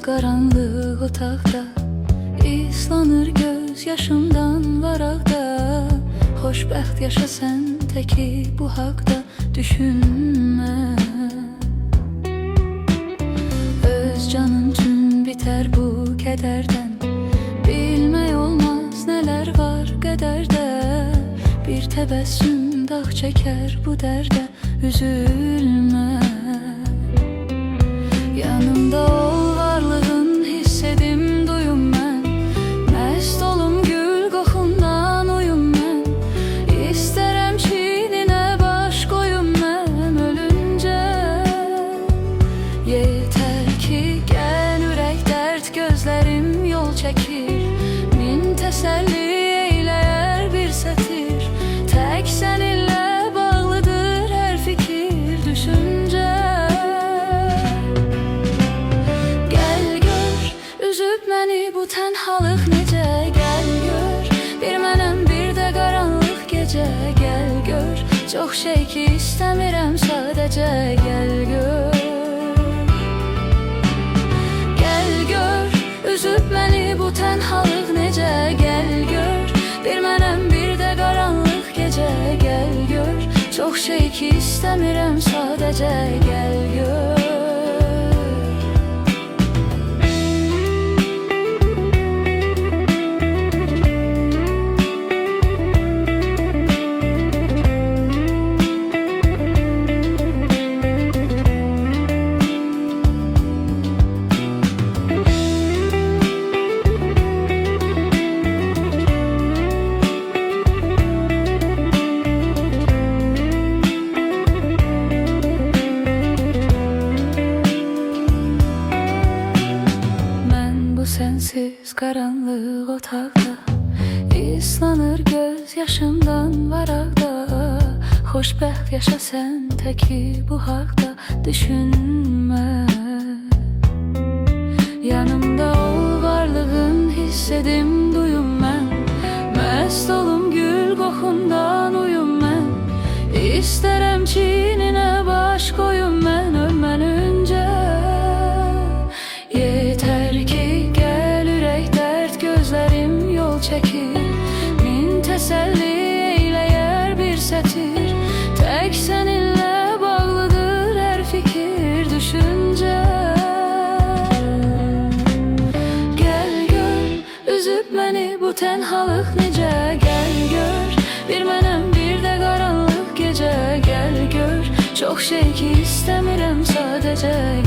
qaranlıq otaqda islanır göz yaşımdan varaqda. Xoşbəxt yaşa sən təki bu haqda düşünmə. Öz canın üçün bitər bu kədərdən. Bilmək olmaz nələr var qədərdə. Bir təbəssüm dağ çəkər bu dərdə. Üzülmə. Yanımda ol, varlığın hiss edim duyum mən. Məst olum gül qoxundan uyum mən. İstərəm çininə baş qoyum mən ölüncə. Yetər ki gəl ürək dərd, gözlərim yol çəkir. Min təsəlli eyləyər bir sətir. Tək səninlə bağlıdır hər fikir, düşüncə. Bu tənhalıq necə, gəl gör. Bir mənəm, bir də qaranlıq gecə. Gəl gör, çox şey ki istəmirəm sadəcə. Gəl gör. Gəl gör, üzüb məni bu tənhalıq necə. Gəl gör, bir mənəm, bir də qaranlıq gecə. Gəl gör, çox şey ki istəmirəm sadəcə. Gəl gör. Sensiz qaranlıq otaqda islanır göz yaşımdan varaqda. Xoşbəxt yaşa sən təki bu haqda düşünmə. Yanımda ol, varlığın hiss edim duyum mən. Məst olum gül qoxundan uyum mən. İstərəm çininə baş qoyum mən ölmən öncə. Yetər ki gözlərim yol çəkir. Min təsəlli eyləyər bir sətir. Tək səninlə bağlıdır hər fikir, düşüncə. Gəl gör, üzüb məni bu tənhalıq necə. Gəl gör, bir mənəm, bir də qaranlıq gecə. Gəl gör, çox şey ki istəmirəm sadəcə.